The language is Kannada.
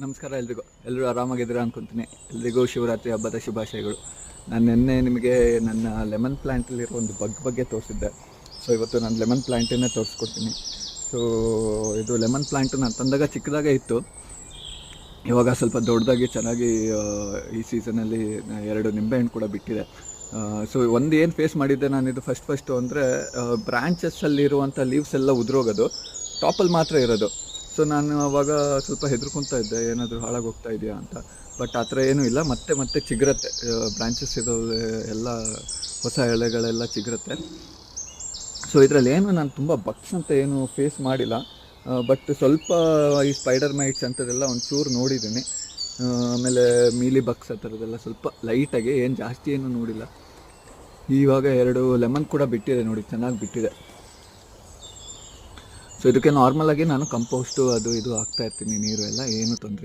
ನಮಸ್ಕಾರ ಎಲ್ರಿಗೂ. ಎಲ್ಲರೂ ಆರಾಮಾಗಿದ್ದೀರಾ ಅನ್ಕೊತೀನಿ. ಎಲ್ರಿಗೂ ಶಿವರಾತ್ರಿ ಹಬ್ಬದ ಶುಭಾಶಯಗಳು. ನಾನು ನಿನ್ನೆ ನಿಮಗೆ ನನ್ನ ಲೆಮನ್ ಪ್ಲ್ಯಾಂಟಲ್ಲಿರೋ ಒಂದು ಬಗ್ಗೆ ತೋರಿಸಿದ್ದೆ. ಸೊ ಇವತ್ತು ನಾನು ಲೆಮನ್ ಪ್ಲ್ಯಾಂಟನ್ನೇ ತೋರಿಸ್ಕೊಡ್ತೀನಿ. ಸೊ ಇದು ಲೆಮನ್ ಪ್ಲ್ಯಾಂಟು ನಾನು ತಂದಾಗ ಚಿಕ್ಕದಾಗೇ ಇತ್ತು. ಇವಾಗ ಸ್ವಲ್ಪ ದೊಡ್ಡದಾಗಿ ಚೆನ್ನಾಗಿ ಈ ಸೀಸನಲ್ಲಿ 2 ನಿಂಬೆಹಣ್ಣು ಕೂಡ ಬಿಟ್ಟಿದೆ. ಸೊ ಒಂದು ಏನು ಫೇಸ್ ಮಾಡಿದ್ದೆ ನಾನಿದು ಫಸ್ಟು ಅಂದರೆ ಬ್ರ್ಯಾಂಚಸ್ಸಲ್ಲಿರುವಂಥ ಲೀವ್ಸ್ ಎಲ್ಲ ಉದುರೋಗೋದು, ಟಾಪಲ್ಲಿ ಮಾತ್ರ ಇರೋದು. ಸೊ ನಾನು ಅವಾಗ ಸ್ವಲ್ಪ ಹೆದರ್ಕೊತಾ ಇದ್ದೆ, ಏನಾದರೂ ಹಾಳಾಗಿ ಹೋಗ್ತಾ ಇದೆಯಾ ಅಂತ. ಬಟ್ ಆ ಥರ ಏನೂ ಇಲ್ಲ, ಮತ್ತೆ ಚಿಗುರತ್ತೆ. ಬ್ರ್ಯಾಂಚಸ್ ಇರೋದು ಎಲ್ಲ ಹೊಸ ಎಳೆಗಳೆಲ್ಲ ಚಿಗುರತ್ತೆ. ಸೊ ಇದರಲ್ಲಿ ಏನು ನಾನು ತುಂಬ ಬಗ್ಸ್ ಅಂತ ಏನು ಫೇಸ್ ಮಾಡಿಲ್ಲ. ಬಟ್ ಸ್ವಲ್ಪ ಈ ಸ್ಪೈಡರ್ ಮೈಟ್ಸ್ ಅಂಥದ್ದೆಲ್ಲ ಒಂಚೂರು ನೋಡಿದ್ದೀನಿ. ಆಮೇಲೆ ಮೀಲಿ ಬಗ್ಸ್ ಆ ಥರದ್ದೆಲ್ಲ ಸ್ವಲ್ಪ ಲೈಟಾಗಿ, ಏನು ಜಾಸ್ತಿ ಏನು ನೋಡಿಲ್ಲ. ಇವಾಗ 2 ಲೆಮನ್ ಕೂಡ ಬಿಟ್ಟಿದೆ ನೋಡಿ, ಚೆನ್ನಾಗಿ ಬಿಟ್ಟಿದೆ. ಸೊ ಇದಕ್ಕೆ ನಾರ್ಮಲಾಗಿ ನಾನು ಕಂಪೋಸ್ಟು ಅದು ಇದು ಹಾಕ್ತಾಯಿರ್ತೀನಿ, ನೀರು ಎಲ್ಲ, ಏನೂ ತೊಂದರೆ